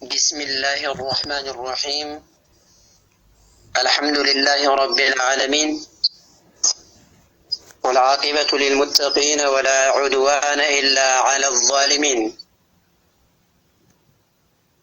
بسم الله الرحمن الرحيم. الحمد لله رب العالمين، والعاقبة للمتقين ولا عدوان إلا على الظالمين،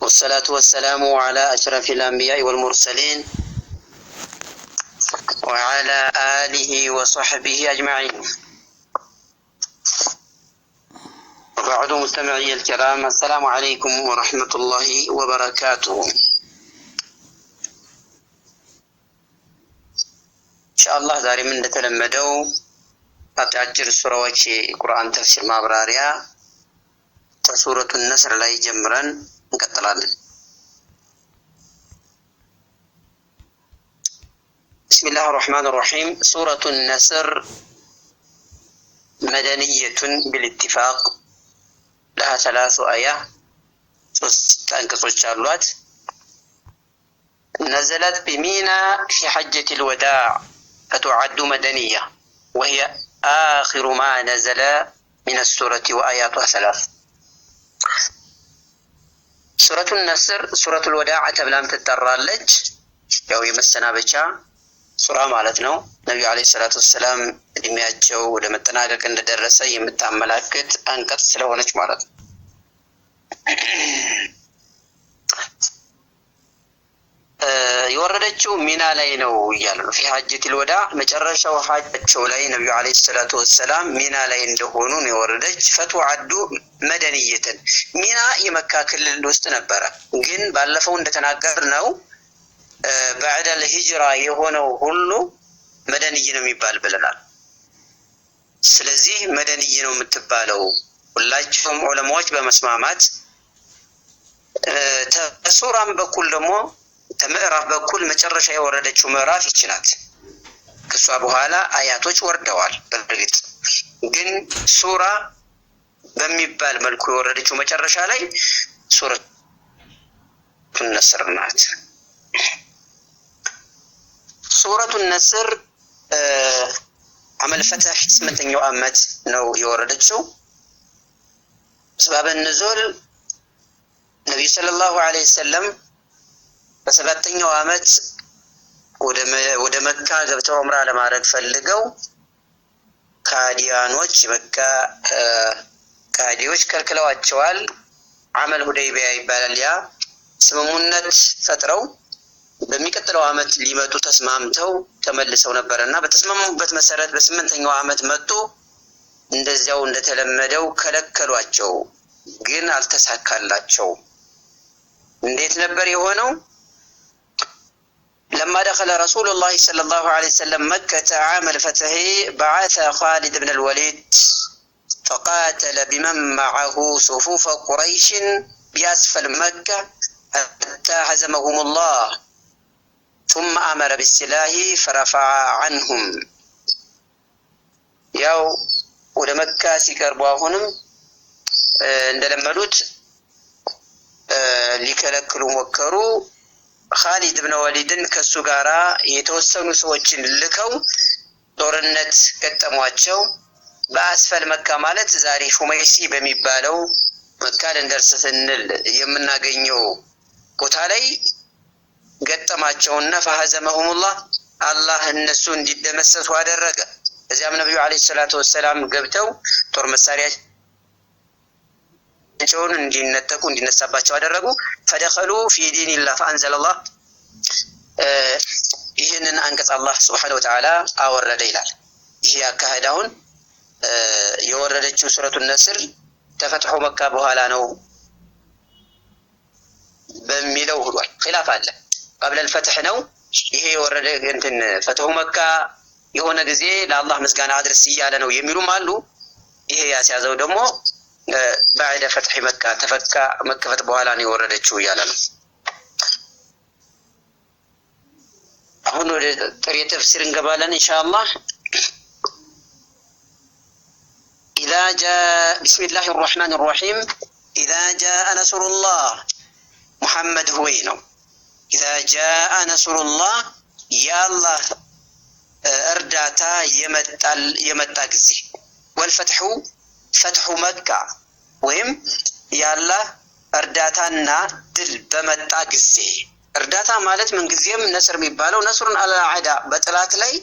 والصلاة والسلام على أشرف الأنبياء والمرسلين وعلى آله وصحبه أجمعين. وبعد مستمعي الكرام، السلام عليكم ورحمة الله وبركاته. إن شاء الله ዛሬ ምን እንደተለመደው አጫጭር ሱራዎች የቁርአን ተፍሲር ማብራሪያ ከሱረቱ ነስር ላይ ጀምረን እንቀጥላለን። بسم الله الرحمن الرحيم. سورة النسر مدنية بالاتفاق، لها 3 آيات، 3 أنقص አሏት። نزلت بمينا في حجة الوداع فتعد مدنية، وهي آخر ما نزل من السورة وآياتها 3. سورة النسر سورة الوداع تبلام تترالج ያው የመሰናበቻ ሱራ ማለት ነው። ነብዩ አለይሂ ሰላቱ ወሰለም እድሜያቸው ወደ መጠናቀቅ እንደደረሰ የምታመላክት አንቀጽ ስለሆነች ማለት ነው። የወረደችው ሚና ላይ ነው እያለ ነው። في حجة الوداع መጨረሻው ሐጃቸው ላይ ነብዩ አለይሂ ሰላቱ ወሰለም ሚና ላይ እንደሆኑ ነው የወረደች። ፈትወዐዱ መደንየተን ሚና የመካ ክልል ውስጥ ነበረ፣ ግን ባለፈው እንደተናገርነው بعد الهجرة የሆነው ሁሉ መደንይ ነው የሚባል ብለናል። ስለዚህ መደንይ ነው የምትባለው ሁላችሁም ዑለማዎች በመስማማት ተሱራም በኩል ደግሞ ተምዕራፍ በኩል መጨረሻ የወረደችው ምዕራፍ ይችላል። ከሷ በኋላ አያቶች ወርደዋል። በእርግጥ ግን ሱራ በሚባል መልኩ የወረደችው መጨረሻ ላይ ሱረቱ ነስር ናት። ሱረቱ ነስር አመል ፈትህ 8ኛው ዓመት ነው የወረደችው። ሰበበ ንዙል ነብዩ ሰለላሁ ዐለይሂ ወሰለም በ7ኛው ዓመት ወደ መካ ገብተው ዑምራ ለማድረግ ፈልገው ካዲያኖች መካ ካዲዎች ከልክለዋቸዋል። አመል ሁደይቢያ ይባላል። ያ ስምሙነት ፈጥረው በሚቀጥለው ዓመት ሊመጡ ተስማምተው ተመልሰው ነበርና በተስማሙበት መሰረት በ8ኛው ዓመት መጡ። እንደዚያው እንደተለመደው ከለከሏቸው፣ ግን አልተሳካላቸው። እንዴት ነበር የሆነው? لما دخل رسول الله صلى الله عليه وسلم مكة عام الفتح بعث خالد بن الوليد فقاتل بمن معه صفوف قريش بأسفل مكة حتى هزمهم الله ثم أمر بالسلاح فرفع عنهم. ያው ወደ መካ ሲቀርቡ አሁንም እንደለመዱት ሊከለክሉ ሞከሩ። ኻሊድ ብን ወሊድን ከሱ ጋራ የተወሰኑ ሰዎችን ልከው ጦርነት ገጠሟቸው። በአስፈል መካ ማለት ዛሬ ሹመይሲ በሚባለው መካ ልንደርስ ስንል የምናገኘው ቦታ ላይ ገጠማቸውና ፈሀዘመሁሙላህ አላህ እነሱ እንዲደመሰሱ አደረገ። እዚያም ነብዩ አለይሂ ሰላቱ ወሰላም ገብተው ጦር መሳሪያቸውን እንዲነጠቁ እንዲነሳባቸው አደረጉ። ፈደኸሉ ፊ ዲኒላህ ፈአንዘለላህ ይህንን አንቀጽ አላህ ሱብሓነሁ ወተዓላ አወረደ ይላል። ይህ አካሄድ አሁን የወረደችው ሱረቱ ነስር ተፈትሑ መካ በኋላ ነው በሚለው ሁሏል። ኺላፍ አለ። قبل الفتح ነው ይሄ የወረደ እንትን ፈትሑ መካ የሆነ ጊዜ ለአላህ ምስጋና አድርስ እያለ ነው የሚሉም አሉ። ይሄ ያስያዘው ደግሞ بعد فتح مكة ተፈካ መከፈት በኋላ ነው የወረደችው እያለ ነው። አሁን ወደ ጥሬ ተፍሲር እንገባለን ኢንሻአላህ። إذا جاء بسم الله الرحمن الرحيم. إذا جاء نصر الله محمد هو ነው። إذا جاء نصر الله يا الله እርዳታ የመጣ ጊዜ። والفتح فتح مكة ወይም ያላህ እርዳታና ድል በመጣ ጊዜ እርዳታ ማለት ምን ጊዜም ነስር የሚባለው ነስሩን አልዓዳ በጥላት ላይ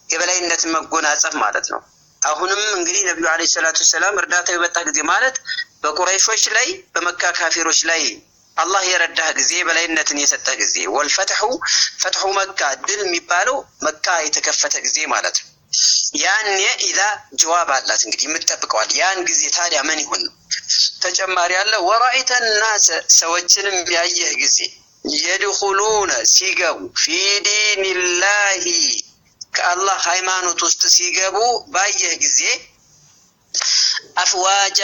የበላይነት መጎናጸፍ ማለት ነው። አሁንም እንግዲህ ነብዩ አለይሂ ሰላቱ ሰላም እርዳታ የመጣ ጊዜ ማለት በቁረይሾች ላይ በመካ ካፊሮች ላይ አላህ የረዳህ ጊዜ በላይነትን የሰጠ ጊዜ ፈትሑ መካ ድል የሚባለው መካ የተከፈተ ጊዜ ማለት ነው። ያኔ ኢዛ ጀዋብ አላት እንግዲህ የምትጠብቀዋል። ያን ጊዜ ታዲያ ምን ይሁን ነው ተጨማሪ ያለ ወራኢተ الناس ሰዎችንም ያየህ ጊዜ የድኹሉነ ሲገቡ ፊ ዲንላሂ ከአላህ ሃይማኖት ውስጥ ሲገቡ ባየህ ጊዜ አፍዋጃ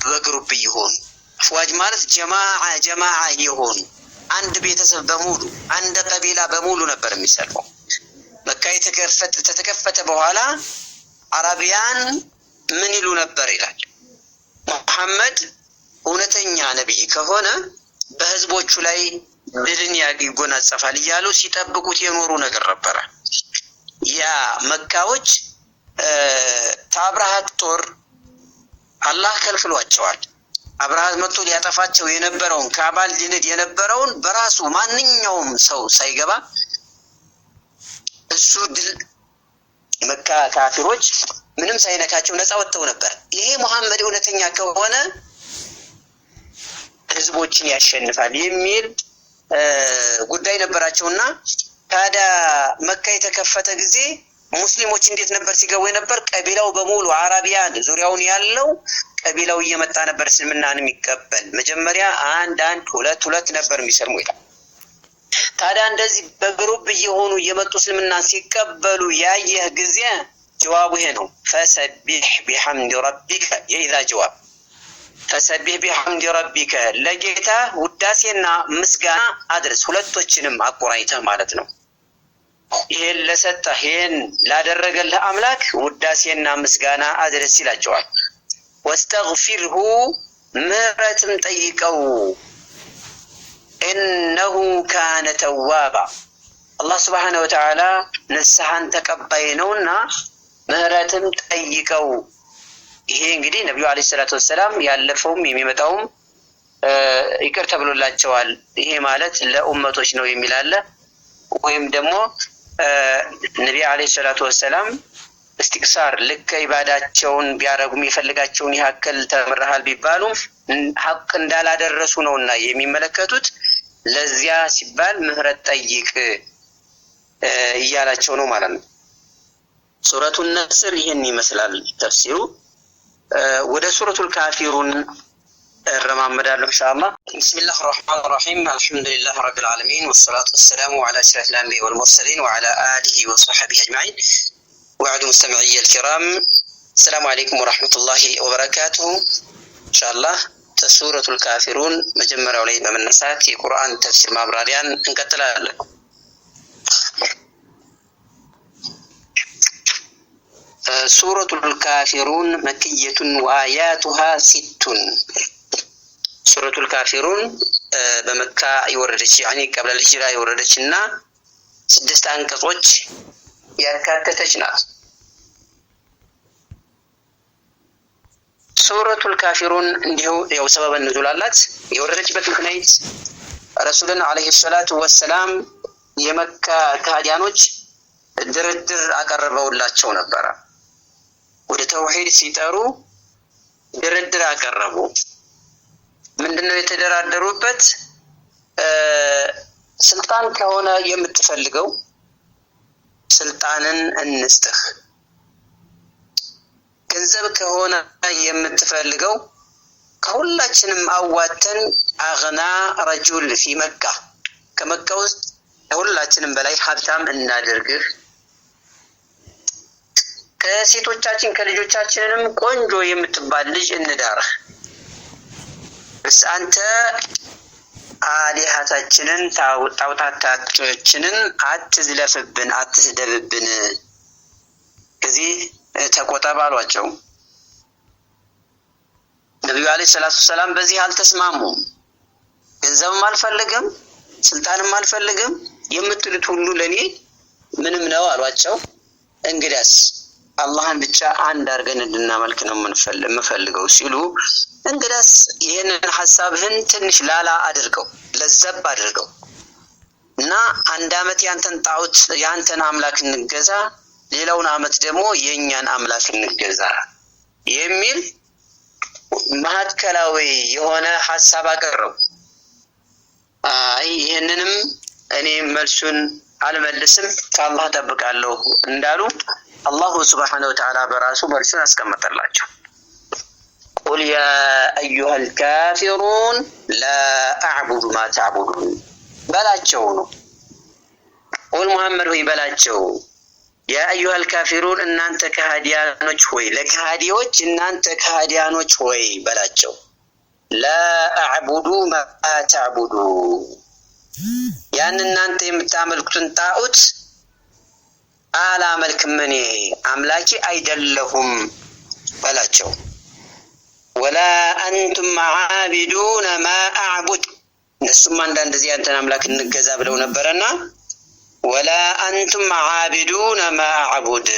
በግሩፕ ይሆን። አፍዋጅ ማለት ጀማዓ ይሆን። አንድ ቤተሰብ በሙሉ አንድ ቀቢላ በሙሉ ነበር የሚሰልፈው። መካ የተከፈተ በኋላ አረቢያን ምን ይሉ ነበር ይላል ሙሐመድ እውነተኛ ነብይ ከሆነ በህዝቦቹ ላይ ድልን ይጎናጸፋል እያሉ ሲጠብቁት የኖሩ ነገር ነበር። ያ መካዎች ታብራሃት ጦር አላህ ከልክሏቸዋል። አብርሃት መጥቶ ሊያጠፋቸው የነበረውን ካባል ሊንድ የነበረውን በራሱ ማንኛውም ሰው ሳይገባ እሱ ድል መካ ካፊሮች ምንም ሳይነካቸው ነፃ ወጥተው ነበር። ይሄ መሐመድ እውነተኛ ከሆነ ህዝቦችን ያሸንፋል የሚል ጉዳይ ነበራቸውና ታዲያ መካ የተከፈተ ጊዜ ሙስሊሞች እንዴት ነበር ሲገቡ የነበር? ቀቢላው በሙሉ አረቢያን ዙሪያውን ያለው ቀቢላው እየመጣ ነበር እስልምናን የሚቀበል። መጀመሪያ አንድ ሁለት ነበር የሚሰልሙ ይላል። ታዲያ እንደዚህ በግሩፕ እየሆኑ እየመጡ እስልምናን ሲቀበሉ ያየህ ጊዜ ጀዋቡ ይሄ ነው። ፈሰቢህ ቢሐምድ ረቢከ የኢዛ ጀዋብ ፈሰቢህ ቢሐምድ ረቢከ ለጌታ ውዳሴና ምስጋና አድርስ። ሁለቶችንም አቆራኝተህ ማለት ነው። ይሄን ለሰጠህ ይሄን ላደረገልህ አምላክ ውዳሴና ምስጋና አድርስ ይላቸዋል። ወስተግፊርሁ ምህረትም ጠይቀው ኢነሁ ካነ ተዋባ አላህ ሱብሓነሁ ወተዓላ ንስሐን ተቀባይ ነውና ምህረትም ጠይቀው። ይሄ እንግዲህ ነብዩ አለይሂ ሰላቱ ወሰላም ያለፈውም የሚመጣውም ይቅር ተብሎላቸዋል። ይሄ ማለት ለኡመቶች ነው የሚል አለ። ወይም ደግሞ ነብዩ አለይሂ ሰላቱ ወሰላም እስትግፋር ልክ ኢባዳቸውን ቢያረጉም የፈልጋቸውን ያክል ተምረሃል ቢባሉም ሐቅ እንዳላደረሱ ነውና የሚመለከቱት ለዚያ ሲባል ምህረት ጠይቅ እያላቸው ነው ማለት ነው። ሱረቱን ነስር ይሄን ይመስላል ተፍሲሩ። ወደ ሱረቱል ካፊሩን الرمضان إن شاء الله. بسم الله الرحمن الرحيم. الحمد لله رب العالمين والصلاة والسلام على أشرف الأنبياء والمرسلين وعلى آله وصحبه أجمعين. وعد مستمعي الكرام السلام عليكم ورحمة الله وبركاته. إن شاء الله سورة الكافرون مجمرة عليه من النسات قرآن تفسير مابراريان انقتل لكم. سورة الكافرون مكية وآياتها 6. سورة الكافرون بمكة يوردش يعني قبل الهجرة يوردشنا 6 አንቀጾች ያካተተች ናት። ሱረቱል ካፊሩን እንዲሁ ያው ሰበበ ንዙል አላት። የወረደችበት ምክንያት ረሱልን አለይሂ ሰላቱ ወሰላም የመካ ከሃዲያኖች ድርድር አቀረበውላቸው ነበር። ወደ ተውሂድ ሲጠሩ ድርድር አቀረቡ። ምንድነው የተደራደሩበት? ስልጣን ከሆነ የምትፈልገው ስልጣንን እንስጥህ፣ ገንዘብ ከሆነ የምትፈልገው ከሁላችንም አዋተን አግና ረጁል ፊ መካ ከመካ ውስጥ ሁላችንም በላይ ሀብታም እናድርግህ፣ ከሴቶቻችን ከልጆቻችንንም ቆንጆ የምትባል ልጅ እንዳርህ፣ እስ አንተ አሊሃታችንን ጣውታታችንን አትዝለፍብን፣ አትስደብብን፣ ከዚህ ተቆጠብ አሏቸው። ነብዩ አለይሂ ሰላቱ ሰላም በዚህ አልተስማሙም። ገንዘብም አልፈልግም ስልጣንም አልፈልግም የምትሉት ሁሉ ለኔ ምንም ነው አሏቸው። እንግዲያስ አላህን ብቻ አንድ አድርገን እንድናመልክ ነው የምፈልገው ሲሉ እንግዲያስ ይሄ ይህንን ሐሳብህን ትንሽ ላላ አድርገው ለዘብ አድርገው እና አንድ አመት ያንተን ጣዖት ያንተን አምላክ እንገዛ ሌላውን አመት ደግሞ የኛን አምላክ እንገዛ የሚል ማዕከላዊ የሆነ ሐሳብ አቀረቡ። አይ ይሄንንም እኔ መልሱን አልመልስም ከአላህ ተጠብቃለሁ እንዳሉ አላሁ ሱብሓነሁ ወተዓላ በራሱ መልሱን አስቀመጠላቸው። ቁል ያ አዩሀል ካፊሩን ላ አዕቡዱ ማ ተዕቡዱን በላቸው ነው። ቁል ሙሐመድ ሆይ በላቸው ያ አዩሀል ካፊሩን እናንተ ከሃዲያኖች ሆይ ለከሃዲዎች እናንተ ከሃዲያኖች ሆይ በላቸው ላ አዕቡዱ ማ ተዕቡዱ ያን እናንተ የምታመልኩትን ጣዖት አላመልክም እኔ አምላኪ አይደለሁም በላቸው። ወላ አንቱም ዓቢዱነ ማ አዕቡድ እነሱም አንዳንድ ጊዜ አንተን አምላክ እንገዛ ብለው ነበርና ወላ አንቱም ዓቢዱነ ማ አዕቡድ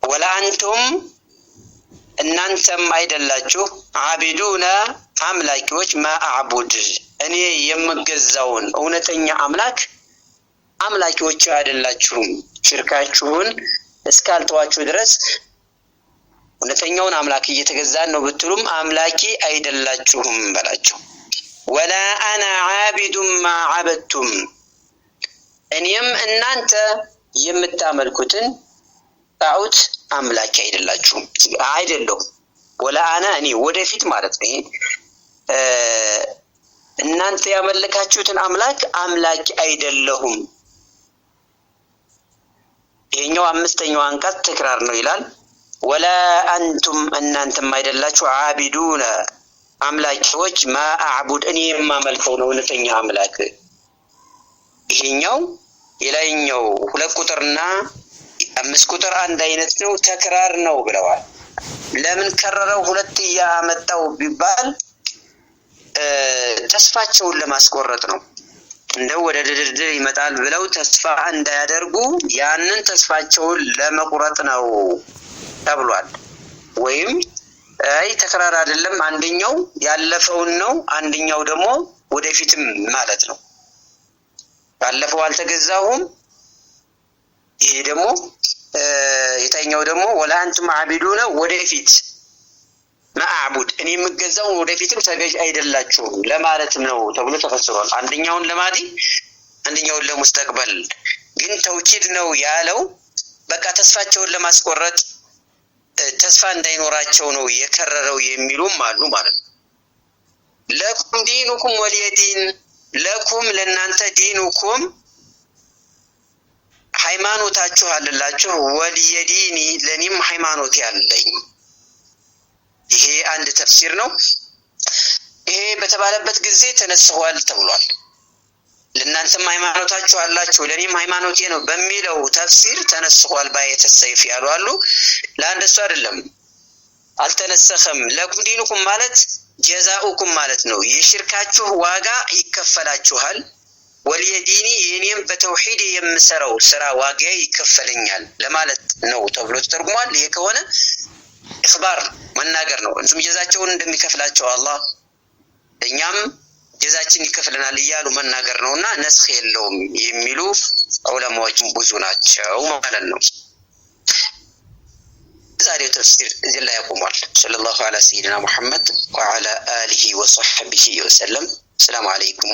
ወላ አንቱም እናንተም አይደላችሁ ዓቢዱነ አምላኪዎች ማ አዕቡድ እኔ የምገዛውን እውነተኛ አምላክ አምላኪዎች አይደላችሁም። ሽርካችሁን እስካልተዋችሁ ድረስ እውነተኛውን አምላክ እየተገዛን ነው ብትሉም አምላኪ አይደላችሁም በላቸው። ወላ አና ዓቢዱም ማ ዓበድቱም እኔም እናንተ የምታመልኩትን ጣዖት አምላኪ አይደላችሁም አይደለሁም። ወላ አና እኔ ወደፊት ማለት ነው እናንተ ያመለካችሁትን አምላክ አምላኪ አይደለሁም። ይሄኛው አምስተኛው አንቀጽ ተክራር ነው ይላል። ወላ አንቱም እናንተም አይደላችሁ ዓቢዱነ አምላኪዎች ማ አዕቡድ እኔ የማመልከው ነው እውነተኛ አምላክ። ይሄኛው የላይኛው 2 ቁጥርና 5 ቁጥር አንድ አይነት ነው ተክራር ነው ብለዋል። ለምን ከረረው ሁለት ያመጣው ቢባል ተስፋቸውን ለማስቆረጥ ነው። እንደው ወደ ድርድር ይመጣል ብለው ተስፋ እንዳያደርጉ ያንን ተስፋቸውን ለመቁረጥ ነው ተብሏል። ወይም አይ ተክራር አይደለም አንደኛው ያለፈውን ነው አንደኛው ደግሞ ወደፊትም ማለት ነው። ባለፈው አልተገዛሁም ይሄ ደግሞ የታኛው ደግሞ ወላ አንቱም ዓቢዱነ ወደፊት ማዕቡድ እኔ የምገዛው ወደፊትም ተገዥ አይደላችሁም ለማለትም ነው ተብሎ ተፈስሯል። አንደኛውን ለማዲ አንደኛውን ለሙስተቅበል ግን ተውኪድ ነው ያለው። በቃ ተስፋቸውን ለማስቆረጥ ተስፋ እንዳይኖራቸው ነው የከረረው የሚሉም አሉ ማለት ነው። ለኩም ዲኑኩም ወሊየዲን ለኩም ለናንተ ዲኑኩም ሃይማኖታችሁ አለላችሁ ወሊየዲኒ ለኔም ሃይማኖት ያለኝ። ይሄ አንድ ተፍሲር ነው። ይሄ በተባለበት ጊዜ ተነስቷል ተብሏል። ለናንተም ሃይማኖታችሁ አላችሁ ለኔም ሃይማኖቴ ነው በሚለው ተፍሲር ተነስቷል ባየተ ሰይፍ ያሉ አሉ። ለአንደሱ አይደለም አልተነሰኸም። ለኩም ዲኑኩም ማለት ጀዛኡኩም ማለት ነው። የሽርካችሁ ዋጋ ይከፈላችኋል። ወሊየዲኒ የኔም በተውሂድ የምሰራው ስራ ዋጋ ይከፈለኛል ለማለት ነው ተብሎ ተተርጉሟል። ይሄ ከሆነ ኢኽባር መናገር ነው። እንቱም ጀዛቸውን እንደሚከፍላቸው አላህ እኛም ጀዛችን ይከፍለናል እያሉ መናገር ነውና ነስኽ የለውም የሚሉ ዑለማዎች ብዙ ናቸው ማለት ነው። ዛሬው ተፍሲር እዚህ ላይ ያቆማል። ሰለላሁ ዐላ ሰይድና ሙሐመድ ወዐላ አሊሂ ወሰህቢሂ ወሰለም። ሰላም አለይኩም።